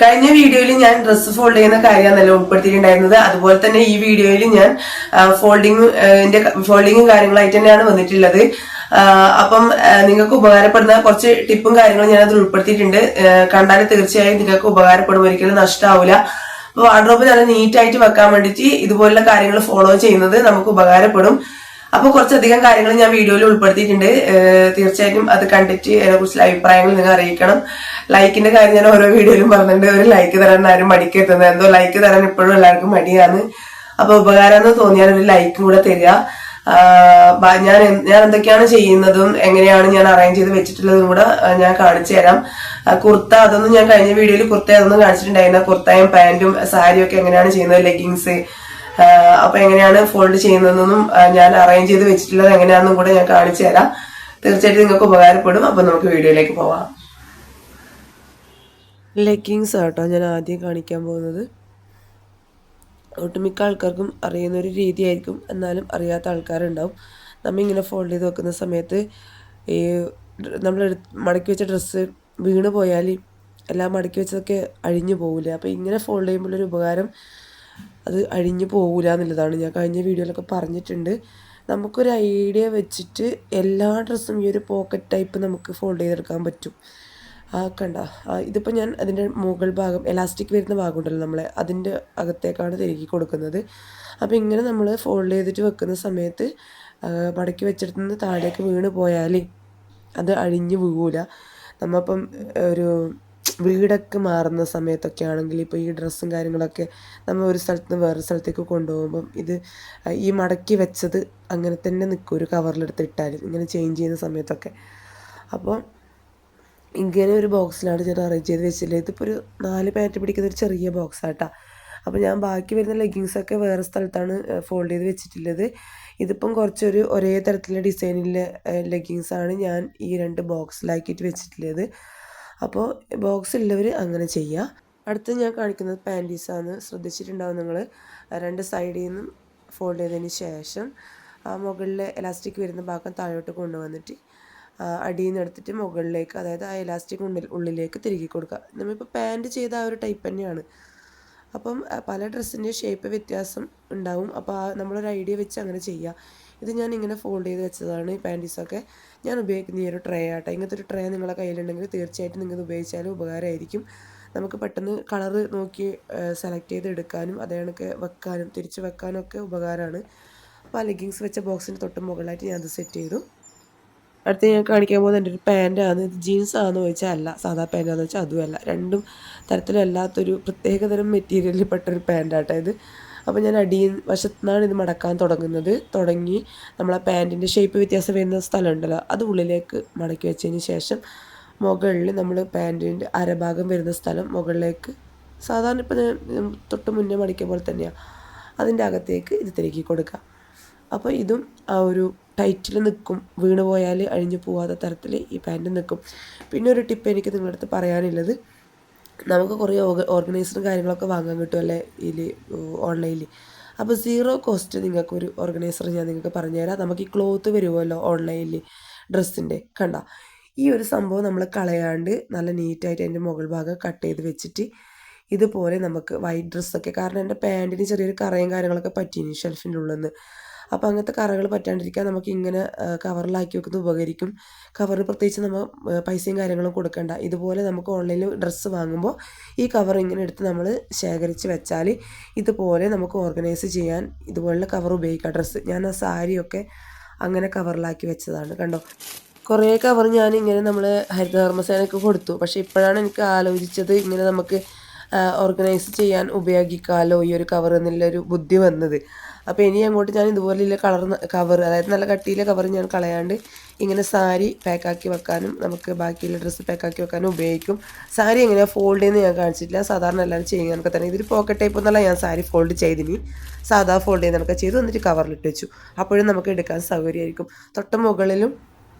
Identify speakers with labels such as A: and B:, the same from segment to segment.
A: കഴിഞ്ഞ വീഡിയോയിൽ ഞാൻ ഡ്രസ്സ് ഫോൾഡ് ചെയ്യുന്ന കാര്യമാണല്ലോ ഉൾപ്പെടുത്തിയിട്ടുണ്ടായിരുന്നത്. അതുപോലെ തന്നെ ഈ വീഡിയോയിൽ ഞാൻ ഫോൾഡിങ്ങും കാര്യങ്ങളായിട്ട് തന്നെയാണ് വന്നിട്ടുള്ളത്. അപ്പം നിങ്ങൾക്ക് ഉപകാരപ്പെടുന്ന കുറച്ച് ടിപ്പും കാര്യങ്ങളും ഞാൻ അതിൽ ഉൾപ്പെടുത്തിയിട്ടുണ്ട്. കണ്ടാൽ തീർച്ചയായും നിങ്ങൾക്ക് ഉപകാരപ്പെടും, ഒരിക്കലും നഷ്ടമാവില്ല. അപ്പൊ വാർഡ്രോബ് നല്ല നീറ്റായിട്ട് വെക്കാൻ വേണ്ടിയിട്ട് ഇതുപോലുള്ള കാര്യങ്ങൾ ഫോളോ ചെയ്യുന്നത് നമുക്ക് ഉപകാരപ്പെടും. അപ്പൊ കുറച്ചധികം കാര്യങ്ങൾ ഞാൻ വീഡിയോയിൽ ഉൾപ്പെടുത്തിയിട്ടുണ്ട്. തീർച്ചയായിട്ടും അത് കണ്ടിട്ട് അതിനെ കുറിച്ചുള്ള അഭിപ്രായങ്ങൾ നിങ്ങൾ അറിയിക്കണം. ലൈക്കിന്റെ കാര്യം ഞാൻ ഓരോ വീഡിയോയിലും പറഞ്ഞിട്ടുണ്ട്. ഒരു ലൈക്ക് തരാൻ ആരും മടിക്കെത്തുന്നത്, എന്തോ ലൈക്ക് തരാൻ ഇപ്പോഴും എല്ലാവർക്കും മടിയാണ്. അപ്പൊ ഉപകാരം എന്ന് തോന്നിയാൽ ഒരു ലൈക്കും കൂടെ തരിക. ഞാൻ എന്തൊക്കെയാണ് ചെയ്യുന്നതും എങ്ങനെയാണ് ഞാൻ അറേഞ്ച് ചെയ്ത് വെച്ചിട്ടുള്ളതും കൂടെ ഞാൻ കാണിച്ചു തരാം. കുർത്ത അതൊന്നും ഞാൻ കഴിഞ്ഞ വീഡിയോയിൽ കുർത്ത അതൊന്നും കാണിച്ചിട്ടുണ്ടായിരുന്ന. കുർത്തയും പാന്റും സാരിയും ഒക്കെ എങ്ങനെയാണ് ചെയ്യുന്നത്, ലെഗിങ്സ് അപ്പൊ എങ്ങനെയാണ് ഫോൾഡ് ചെയ്യുന്നതെന്നും ഞാൻ അറേഞ്ച് ചെയ്ത് വെച്ചിട്ടുള്ളത് എങ്ങനെയാണെന്നും കൂടെ ഞാൻ കാണിച്ചു തരാം. തീർച്ചയായിട്ടും നിങ്ങൾക്ക് ഉപകാരപ്പെടും. അപ്പൊ നമുക്ക് വീഡിയോയിലേക്ക് പോവാം. ലെഗിങ്സ് ആട്ടോ ഞാൻ ആദ്യം കാണിക്കാൻ പോകുന്നത്. ഒട്ടുമിക്ക ആൾക്കാർക്കും അറിയുന്ന ഒരു രീതിയായിരിക്കും, എന്നാലും അറിയാത്ത ആൾക്കാരുണ്ടാവും. നമ്മ ഇങ്ങനെ ഫോൾഡ് ചെയ്ത് വെക്കുന്ന സമയത്ത് ഈ നമ്മൾ മടക്കി വെച്ച ഡ്രസ്സ് വീണ് പോയാൽ എല്ലാം മടക്കി വെച്ചതൊക്കെ അഴിഞ്ഞു പോകില്ല. അപ്പോൾ ഇങ്ങനെ ഫോൾഡ് ചെയ്യുമ്പോഴൊരു ഉപകാരം, അത് അഴിഞ്ഞു പോകില്ല എന്നുള്ളതാണ്. ഞാൻ കഴിഞ്ഞ വീഡിയോയിലൊക്കെ പറഞ്ഞിട്ടുണ്ട്. നമുക്കൊരു ഐഡിയ വെച്ചിട്ട് എല്ലാ ഡ്രസ്സും ഈ ഒരു പോക്കറ്റ് ടൈപ്പ് നമുക്ക് ഫോൾഡ് ചെയ്തെടുക്കാൻ പറ്റും. കണ്ട ഇതിപ്പോൾ ഞാൻ അതിൻ്റെ മുകൾ ഭാഗം എലാസ്റ്റിക് വരുന്ന ഭാഗം ഉണ്ടല്ലോ നമ്മളെ, അതിൻ്റെ അകത്തേക്കാണ് തിരുകി കൊടുക്കുന്നത്. അപ്പോൾ ഇങ്ങനെ നമ്മൾ ഫോൾഡ് ചെയ്തിട്ട് വെക്കുന്ന സമയത്ത് മടക്കി വെച്ചിടത്തു നിന്ന് താഴേക്ക് വീണ് പോയാൽ അത് അഴിഞ്ഞു വീഴൂല. നമ്മളിപ്പം ഒരു വീടൊക്കെ മാറുന്ന സമയത്തൊക്കെ ആണെങ്കിൽ ഇപ്പോൾ ഈ ഡ്രസ്സും കാര്യങ്ങളൊക്കെ നമ്മൾ ഒരു സ്ഥലത്ത് നിന്ന് വേറെ സ്ഥലത്തേക്ക് കൊണ്ടുപോകുമ്പം ഇത് ഈ മടക്കി വെച്ചത് അങ്ങനെ തന്നെ നിൽക്കും ഒരു കവറിലെടുത്ത് ഇട്ടാൽ, ഇങ്ങനെ ചേഞ്ച് ചെയ്യുന്ന സമയത്തൊക്കെ. അപ്പോൾ ഇങ്ങനെ ഒരു ബോക്സിലാണ് ഞാൻ അറേഞ്ച് ചെയ്ത് വെച്ചിട്ടുള്ളത്. ഇതിപ്പോൾ ഒരു 4 പാൻറ്റ് പിടിക്കുന്ന ഒരു ചെറിയ ബോക്സാട്ടാ. അപ്പോൾ ഞാൻ ബാക്കി വരുന്ന ലെഗിങ്സൊക്കെ വേറെ സ്ഥലത്താണ് ഫോൾഡ് ചെയ്ത് വെച്ചിട്ടുള്ളത്. ഇതിപ്പം കുറച്ചൊരു ഒരേ തരത്തിലുള്ള ഡിസൈനിലെ ലെഗിങ്സാണ് ഞാൻ ഈ 2 ബോക്സിലാക്കിയിട്ട് വെച്ചിട്ടുള്ളത്. അപ്പോൾ ബോക്സ് ഉള്ളവർ അങ്ങനെ ചെയ്യുക. അടുത്ത് ഞാൻ കാണിക്കുന്നത് പാൻറ്റീസാണ്. ശ്രദ്ധിച്ചിട്ടുണ്ടാവും നിങ്ങൾ. 2 സൈഡിൽ നിന്നും ഫോൾഡ് ചെയ്തതിന് ശേഷം മുകളിലെ എലാസ്റ്റിക് വരുന്ന ഭാഗം താഴോട്ട് കൊണ്ടുവന്നിട്ട് അടിയിൽ നിന്ന് എടുത്തിട്ട് മുകളിലേക്ക്, അതായത് ആ എലാസ്റ്റിക് ഉള്ളിലേക്ക് തിരുകി കൊടുക്കുക. നമ്മളിപ്പോൾ പാൻറ്റ് ചെയ്ത ആ ഒരു ടൈപ്പ് തന്നെയാണ്. അപ്പം പല ഡ്രസ്സിൻ്റെ ഷേപ്പ് വ്യത്യാസം ഉണ്ടാവും. അപ്പോൾ നമ്മളൊരു ഐഡിയ വെച്ച് അങ്ങനെ ചെയ്യുക. ഇത് ഞാൻ ഇങ്ങനെ ഫോൾഡ് ചെയ്ത് വെച്ചതാണ്. ഈ പാൻറ്റീസൊക്കെ ഞാൻ ഉപയോഗിക്കുന്ന ഈ ഒരു ട്രേ ആട്ടോ. ഇങ്ങനത്തെ ഒരു ട്രേ നിങ്ങളുടെ കയ്യിലുണ്ടെങ്കിൽ തീർച്ചയായിട്ടും നിങ്ങൾക്ക് ഉപയോഗിച്ചാലും ഉപകാരമായിരിക്കും. നമുക്ക് പെട്ടെന്ന് കളറ് നോക്കി സെലക്ട് ചെയ്ത് എടുക്കാനും അതേ കണക്ക് വെക്കാനും തിരിച്ച് വെക്കാനും ഒക്കെ ഉപകാരമാണ്. അപ്പോൾ ആ ലെഗിങ്സ് വെച്ച ബോക്സിന് തൊട്ട് മുകളിലായിട്ട് ഞാൻ അത് സെറ്റ് ചെയ്തു. അടുത്ത് ഞാൻ കാണിക്കാൻ പോകുന്നത് എൻ്റെ ഒരു പാൻറ്റാണ്. ഇത് ജീൻസ് ആണെന്ന് ചോദിച്ചാൽ അല്ല, സാധാ പാൻറ്റാന്ന് വെച്ചാൽ അതുമല്ല. രണ്ടും തരത്തിലല്ലാത്തൊരു പ്രത്യേകതരം മെറ്റീരിയലിൽ പെട്ടൊരു പാൻറ്റാട്ടോ ഇത്. അപ്പോൾ ഞാൻ വശത്തു നിന്നാണ് ഇത് മടക്കാൻ തുടങ്ങി നമ്മളെ പാൻറ്റിൻ്റെ ഷേപ്പ് വ്യത്യാസം വരുന്ന സ്ഥലം ഉണ്ടല്ലോ, അത് ഉള്ളിലേക്ക് മടക്കി വെച്ചതിന് ശേഷം മുകളിൽ നമ്മൾ പാൻറ്റിൻ്റെ അരഭാഗം വരുന്ന സ്ഥലം മുകളിലേക്ക് സാധാരണ ഇപ്പോൾ ഞാൻ തൊട്ട് മുന്നേ മടിക്കിയ പോലെ തന്നെയാണ് അതിൻ്റെ അകത്തേക്ക് ഇത് തിരുകി കൊടുക്കുക. അപ്പോൾ ഇതും ആ ഒരു ടൈറ്റിൽ നിൽക്കും, വീണ് പോയാൽ അഴിഞ്ഞു പോകാത്ത തരത്തിൽ ഈ പാൻറ്റ് നിൽക്കും. പിന്നെ ഒരു ടിപ്പ് എനിക്ക് നിങ്ങളുടെ അടുത്ത് പറയാനുള്ളത്, നമുക്ക് കുറേ ഓർഗനൈസറും കാര്യങ്ങളൊക്കെ വാങ്ങാൻ കിട്ടുമല്ലേ ഇതിൽ ഓൺലൈനിൽ. അപ്പോൾ 0 കോസ്റ്റ് നിങ്ങൾക്കൊരു ഓർഗനൈസർ ഞാൻ നിങ്ങൾക്ക് പറഞ്ഞുതരാം. നമുക്ക് ഈ ക്ലോത്ത് വരുമല്ലോ ഓൺലൈനിൽ ഡ്രസ്സിൻ്റെ, കണ്ട ഈ ഒരു സംഭവം നമ്മൾ കളയാണ്ട് നല്ല നീറ്റായിട്ട് അതിൻ്റെ മുകൾ ഭാഗം കട്ട് ചെയ്ത് വെച്ചിട്ട് ഇതുപോലെ നമുക്ക് വൈറ്റ് ഡ്രസ്സൊക്കെ, കാരണം എൻ്റെ പാൻറ്റിന് ചെറിയൊരു കറയും കാര്യങ്ങളൊക്കെ പറ്റീനി ഷെൽഫിൻ്റെ ഉള്ളിൽ നിന്ന്. അപ്പോൾ അങ്ങനത്തെ കറകൾ പറ്റാണ്ടിരിക്കാൻ നമുക്ക് ഇങ്ങനെ കവറിലാക്കി വെക്കുന്നത് ഉപകരിക്കും. കവറിന് പ്രത്യേകിച്ച് നമ്മൾ പൈസയും കാര്യങ്ങളും കൊടുക്കണ്ട. ഇതുപോലെ നമുക്ക് ഓൺലൈനിൽ ഡ്രസ്സ് വാങ്ങുമ്പോൾ ഈ കവർ ഇങ്ങനെ എടുത്ത് നമ്മൾ ശേഖരിച്ച് വെച്ചാൽ ഇതുപോലെ നമുക്ക് ഓർഗനൈസ് ചെയ്യാൻ ഇതുപോലുള്ള കവർ ഉപയോഗിക്കാം. ഡ്രസ്സ് ഞാൻ ആ സാരിയൊക്കെ അങ്ങനെ കവറിലാക്കി വെച്ചതാണ്. കണ്ടോ, കുറേ കവർ ഞാനിങ്ങനെ നമ്മൾ ഹരിതകർമ്മസേനയ്ക്ക് കൊടുത്തു. പക്ഷേ ഇപ്പോഴാണ് എനിക്ക് ആലോചിച്ചത് ഇങ്ങനെ നമുക്ക് ഓർഗനൈസ് ചെയ്യാൻ ഉപയോഗിക്കാമല്ലോ ഈ ഒരു കവർ എന്നുള്ളൊരു ബുദ്ധി വന്നത്. അപ്പോൾ ഇനി അങ്ങോട്ട് ഞാൻ ഇതുപോലെയുള്ള കവർ, അതായത് നല്ല കട്ടിയിലെ കവർ ഞാൻ കളയാണ്ട് ഇങ്ങനെ സാരി പാക്കാക്കി വെക്കാനും നമുക്ക് ബാക്കിയുള്ള ഡ്രസ്സ് പാക്കാക്കി വെക്കാനും ഉപയോഗിക്കും. സാരി എങ്ങനെയാണ് ഫോൾഡ് ചെയ്യുന്നത് ഞാൻ കാണിച്ചിട്ടില്ല. സാധാരണ എല്ലാവരും ചെയ്യുന്നതൊക്കെ തന്നെ. ഇതൊരു പോക്കറ്റ് ടൈപ്പ് എന്നല്ല ഞാൻ സാരി ഫോൾഡ് ചെയ്തിനി, സാധാ ഫോൾഡ് ചെയ്യുന്നതൊക്കെ ചെയ്തു എന്നിട്ട് കവറിലിട്ട് വെച്ചു. അപ്പോഴും നമുക്ക് എടുക്കാൻ സൗകര്യമായിരിക്കും. തൊട്ട് മുകളിലും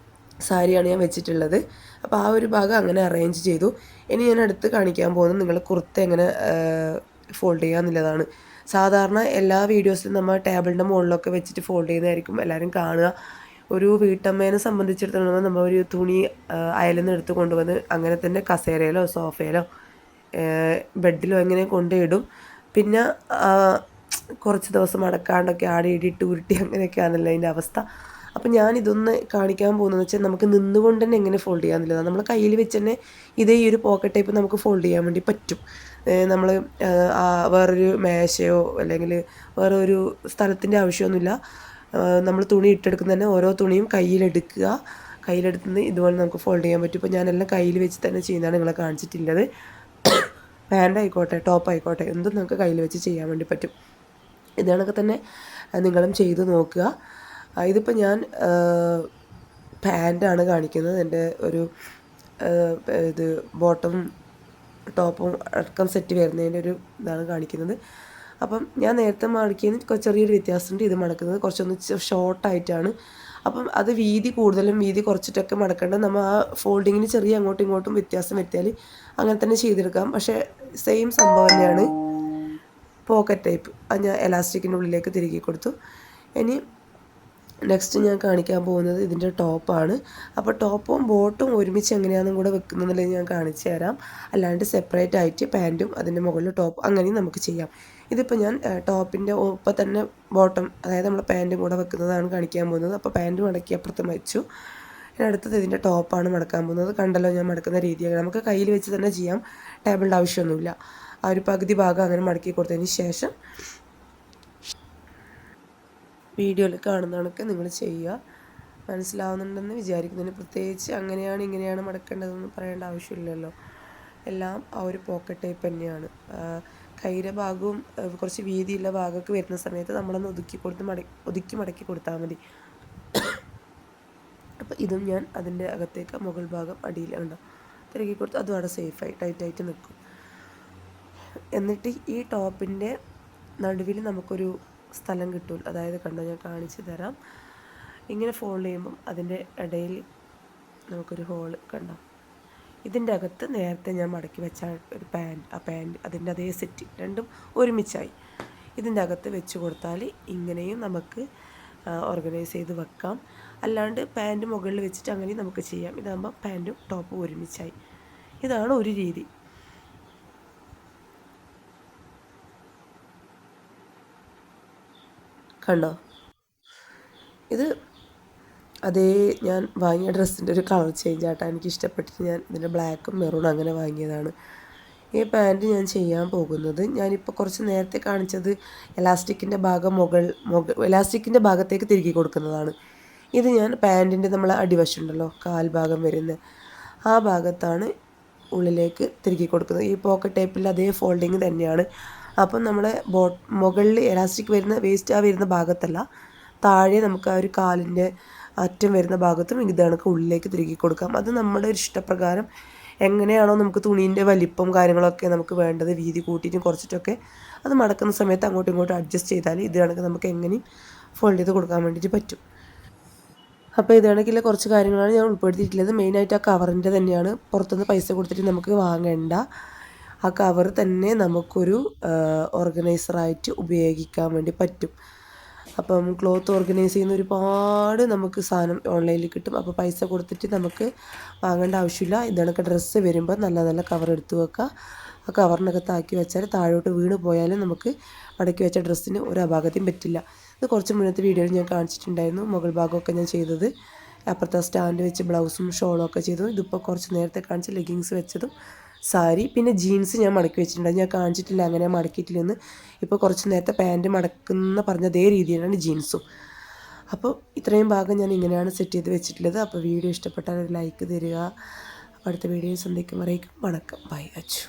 A: സാരിയാണ് ഞാൻ വെച്ചിട്ടുള്ളത്. അപ്പോൾ ആ ഒരു ഭാഗം അങ്ങനെ അറേഞ്ച് ചെയ്തു. ഇനി ഞാൻ അടുത്ത് കാണിക്കാൻ പോകുന്നത് നിങ്ങൾ കുർത്ത എങ്ങനെ ഫോൾഡ് ചെയ്യുക എന്നുള്ളതാണ്. സാധാരണ എല്ലാ വീഡിയോസിലും നമ്മൾ ടേബിളിൻ്റെ മുകളിലൊക്കെ വെച്ചിട്ട് ഫോൾഡ് ചെയ്യുന്നതായിരിക്കും എല്ലാവരും കാണുക. ഒരു വീട്ടമ്മേനെ സംബന്ധിച്ചിടത്തോളം നമ്മൾ ഒരു തുണി അയലിൽ നിന്ന് എടുത്ത് കൊണ്ടുവന്ന് അങ്ങനെ തന്നെ കസേരയിലോ സോഫയിലോ ബെഡിലോ എങ്ങനെ കൊണ്ടുപോയിടും. പിന്നെ കുറച്ച് ദിവസം മടക്കാണ്ടൊക്കെ ആടെ ഇടിയിട്ട് ഉരുട്ടി അങ്ങനെയൊക്കെയാണല്ലോ അതിൻ്റെ അവസ്ഥ. അപ്പം ഞാനിതൊന്ന് കാണിക്കാൻ പോകുന്നതെന്ന് വെച്ചാൽ നമുക്ക് നിന്നുകൊണ്ട് തന്നെ എങ്ങനെ ഫോൾഡ് ചെയ്യാമെന്നുള്ളതാണ്. നമ്മൾ കയ്യിൽ വെച്ച് തന്നെ ഇതേ ഈ ഒരു പോക്കറ്റ് ടൈപ്പ് നമുക്ക് ഫോൾഡ് ചെയ്യാൻ വേണ്ടി പറ്റും. നമ്മൾ വേറൊരു മേശയോ അല്ലെങ്കിൽ വേറെ ഒരു സ്ഥലത്തിൻ്റെ ആവശ്യമൊന്നുമില്ല. നമ്മൾ തുണി ഇട്ടെടുക്കുന്ന തന്നെ ഓരോ തുണിയും കയ്യിലെടുക്കുക. കയ്യിലെടുത്ത് ഇതുപോലെ നമുക്ക് ഫോൾഡ് ചെയ്യാൻ പറ്റും. ഇപ്പോൾ ഞാനെല്ലാം കയ്യിൽ വെച്ച് തന്നെ ചെയ്യുന്നതാണ് നിങ്ങളെ കാണിച്ചിട്ടുള്ളത്. പാൻ്റ് ആയിക്കോട്ടെ ടോപ്പ് ആയിക്കോട്ടെ എന്തും നമുക്ക് കയ്യിൽ വെച്ച് ചെയ്യാൻ വേണ്ടി പറ്റും. ഇതാണൊക്കെ തന്നെ നിങ്ങളും ചെയ്ത് നോക്കുക. ഇതിപ്പോൾ ഞാൻ പാൻ്റാണ് കാണിക്കുന്നത്. എൻ്റെ ഒരു ഇത് ബോട്ടവും ടോപ്പും അടക്കം സെറ്റ് വരുന്നതിൻ്റെ ഒരു ഇതാണ് കാണിക്കുന്നത്. അപ്പം ഞാൻ നേരത്തെ മടക്കിയതിന് ചെറിയൊരു വ്യത്യാസമുണ്ട്. ഇത് മടക്കുന്നത് കുറച്ചൊന്ന് ഷോർട്ടായിട്ടാണ്. അപ്പം അത് വീതി കൂടുതലും വീതി കുറച്ചിട്ടൊക്കെ മടക്കേണ്ടത്. നമ്മൾ ആ ഫോൾഡിങ്ങിന് ചെറിയ അങ്ങോട്ടും ഇങ്ങോട്ടും വ്യത്യാസം വരുത്തിയാൽ അങ്ങനെ തന്നെ ചെയ്തെടുക്കാം. പക്ഷേ സെയിം സംഭവം തന്നെയാണ്. പോക്കറ്റ് ടൈപ്പ് അത് ഞാൻ എലാസ്റ്റിക്കിൻ്റെ ഉള്ളിലേക്ക് തിരികെ കൊടുത്തു. ഇനി നെക്സ്റ്റ് ഞാൻ കാണിക്കാൻ പോകുന്നത് ഇതിൻ്റെ ടോപ്പാണ്. അപ്പോൾ ടോപ്പും ബോട്ടും ഒരുമിച്ച് എങ്ങനെയാണെന്നും കൂടെ വെക്കുന്നതെന്നുള്ളത് ഞാൻ കാണിച്ചു തരാം. അല്ലാണ്ട് സെപ്പറേറ്റ് ആയിട്ട് പാൻറ്റും അതിൻ്റെ മുകളിൽ ടോപ്പ് അങ്ങനെയും നമുക്ക് ചെയ്യാം. ഇതിപ്പോൾ ഞാൻ ടോപ്പിൻ്റെ ഒപ്പം തന്നെ ബോട്ടം അതായത് നമ്മൾ പാൻറ്റും കൂടെ വെക്കുന്നതാണ് കാണിക്കാൻ പോകുന്നത്. അപ്പോൾ പാൻറ്റ് മടക്കി അപ്പുറത്ത് വെച്ചു. ഇനി അടുത്തത് ഇതിൻ്റെ ടോപ്പാണ് മടക്കാൻ പോകുന്നത്. കണ്ടല്ലോ ഞാൻ മടക്കുന്ന രീതിയൊക്കെ നമുക്ക് കയ്യിൽ വെച്ച് തന്നെ ചെയ്യാം. ടേബിളിൻ്റെ ആവശ്യമൊന്നുമില്ല. ആ ഒരു പകുതി ഭാഗം അങ്ങനെ മടക്കി കൊടുത്തതിന് ശേഷം വീഡിയോയിൽ കാണുന്ന കണക്ക് നിങ്ങൾ ചെയ്യുക. മനസ്സിലാവുന്നുണ്ടെന്ന് വിചാരിക്കുന്നതിന് പ്രത്യേകിച്ച് അങ്ങനെയാണ് ഇങ്ങനെയാണ് മടക്കേണ്ടതെന്ന് പറയേണ്ട ആവശ്യമില്ലല്ലോ. എല്ലാം ആ ഒരു പോക്കറ്റ് ടൈപ്പ് തന്നെയാണ്. കൈയുടെ ഭാഗവും കുറച്ച് വീതിയുള്ള ഭാഗമൊക്കെ വരുന്ന സമയത്ത് നമ്മളൊന്ന് ഒതുക്കി മടക്കി കൊടുത്താൽ മതി. അപ്പോൾ ഇതും ഞാൻ അതിൻ്റെ അകത്തേക്ക് മുകൾ ഭാഗം അടിയിലുണ്ടോ തിരക്കി കൊടുത്ത് അതും അവിടെ സേഫായി ടൈറ്റായിട്ട് നിൽക്കും. എന്നിട്ട് ഈ ടോപ്പിൻ്റെ നടുവിൽ നമുക്കൊരു സ്ഥലം കിട്ടും. അതായത് കണ്ടോ ഞാൻ കാണിച്ചു തരാം. ഇങ്ങനെ ഫോൾഡ് ചെയ്യുമ്പം അതിൻ്റെ ഇടയിൽ നമുക്കൊരു ഹോള് കണ്ടോ. ഇതിൻ്റെ അകത്ത് നേരത്തെ ഞാൻ മടക്കി വെച്ച ഒരു പാൻറ്റ് അതിൻ്റെ അതേ സെറ്റ് രണ്ടും ഒരുമിച്ചായി ഇതിൻ്റെ അകത്ത് വെച്ച് കൊടുത്താൽ ഇങ്ങനെയും നമുക്ക് ഓർഗനൈസ് ചെയ്ത് വെക്കാം. അല്ലാണ്ട് പാൻറ്റ് മുകളിൽ വെച്ചിട്ട് അങ്ങനെയും നമുക്ക് ചെയ്യാം. ഇതാകുമ്പോൾ പാൻറ്റും ടോപ്പും ഒരുമിച്ചായി. ഇതാണ് ഒരു രീതി. കണ്ടോ ഇത് അതേ ഞാൻ വാങ്ങിയ ഡ്രസ്സിൻ്റെ ഒരു കളർ ചേഞ്ച് ആട്ടോ. എനിക്ക് ഇഷ്ടപ്പെട്ടിട്ട് ഞാൻ ഇതിൻ്റെ ബ്ലാക്കും മെറൂണും അങ്ങനെ വാങ്ങിയതാണ്. ഈ പാൻറ്റ് ഞാൻ ചെയ്യാൻ പോകുന്നത് ഞാനിപ്പോൾ കുറച്ച് നേരത്തെ കാണിച്ചത് എലാസ്റ്റിക്കിൻ്റെ ഭാഗം എലാസ്റ്റിക്കിൻ്റെ ഭാഗത്തേക്ക് തിരികെ കൊടുക്കുന്നതാണ്. ഇത് ഞാൻ പാൻറ്റിൻ്റെ നമ്മളെ അടിവശമുണ്ടല്ലോ കാൽഭാഗം വരുന്ന ആ ഭാഗത്താണ് ഉള്ളിലേക്ക് തിരികെ കൊടുക്കുന്നത്. ഈ പോക്കറ്റ് ടൈപ്പിൽ അതേ ഫോൾഡിങ് തന്നെയാണ്. അപ്പം നമ്മളെ മുകളിൽ എലാസ്റ്റിക് വരുന്ന വേസ്റ്റ് വരുന്ന ഭാഗത്തല്ല, താഴെ നമുക്ക് ആ ഒരു കാലിൻ്റെ അറ്റം വരുന്ന ഭാഗത്തും ഇത് കണക്ക് ഉള്ളിലേക്ക് തിരികെ കൊടുക്കാം. അത് നമ്മുടെ ഒരു ഇഷ്ടപ്രകാരം എങ്ങനെയാണോ നമുക്ക് തുണീൻ്റെ വലിപ്പം കാര്യങ്ങളൊക്കെ നമുക്ക് വേണ്ടത് വീതി കൂട്ടിയിട്ടും കുറച്ചിട്ടൊക്കെ അത് മടക്കുന്ന സമയത്ത് അങ്ങോട്ടും ഇങ്ങോട്ടും അഡ്ജസ്റ്റ് ചെയ്താൽ ഇത് കണക്ക് നമുക്ക് എങ്ങനെയും ഫോൾഡ് ചെയ്ത് കൊടുക്കാൻ വേണ്ടിയിട്ട് പറ്റും. അപ്പോൾ ഇത് കണക്കിലെ കുറച്ച് കാര്യങ്ങളാണ് ഞാൻ ഉൾപ്പെടുത്തിയിട്ടുള്ളത്. മെയിനായിട്ട് ആ കവറിൻ്റെ തന്നെയാണ്. പുറത്തുനിന്ന് പൈസ കൊടുത്തിട്ട് നമുക്ക് വാങ്ങേണ്ട. ആ കവർ തന്നെ നമുക്കൊരു ഓർഗനൈസറായിട്ട് ഉപയോഗിക്കാൻ വേണ്ടി പറ്റും. അപ്പം ക്ലോത്ത് ഓർഗനൈസ് ചെയ്യുന്ന ഒരുപാട് നമുക്ക് സാധനം ഓൺലൈനിൽ കിട്ടും. അപ്പോൾ പൈസ കൊടുത്തിട്ട് നമുക്ക് വാങ്ങേണ്ട ആവശ്യമില്ല. ഇതണക്ക് ഡ്രസ്സ് വരുമ്പോൾ നല്ല നല്ല കവർ എടുത്ത് വെക്കുക. ആ കവറിനകത്താക്കി വെച്ചാൽ താഴോട്ട് വീണ് പോയാലും നമുക്ക് മടക്കി വെച്ച ഡ്രസ്സിന് ഒരു അപാകതയും പറ്റില്ല. ഇത് കുറച്ച് മുന്നത്തെ വീഡിയോയിൽ ഞാൻ കാണിച്ചിട്ടുണ്ടായിരുന്നു. മുകൾ ഭാഗമൊക്കെ ഞാൻ ചെയ്തത് അപ്പുറത്തെ സ്റ്റാൻഡ് വെച്ച് ബ്ലൗസും ഷോളും ഒക്കെ ചെയ്തു. ഇതിപ്പോൾ കുറച്ച് നേരത്തെ കാണിച്ച് ലെഗിങ്സ് വെച്ചതും സാരി പിന്നെ ജീൻസ് ഞാൻ മടക്കി വെച്ചിട്ടുണ്ട്. ഞാൻ കാണിച്ചിട്ടില്ല അങ്ങനെ മടക്കിയിട്ടില്ലെന്ന്. ഇപ്പോൾ കുറച്ച് നേരത്തെ പാൻറ്റ് മടക്കുന്ന പറഞ്ഞ അതേ രീതിയിലാണ് ജീൻസും. അപ്പോൾ ഇത്രയും ഭാഗം ഞാൻ ഇങ്ങനെയാണ് സെറ്റ് ചെയ്ത് വെച്ചിട്ടുള്ളത്. അപ്പോൾ വീഡിയോ ഇഷ്ടപ്പെട്ടാൽ ഒരു ലൈക്ക് തരിക. അടുത്ത വീഡിയോ സന്ധിക്കുമ്പോഴേക്കും വണക്കം. ബൈ അച്ചു.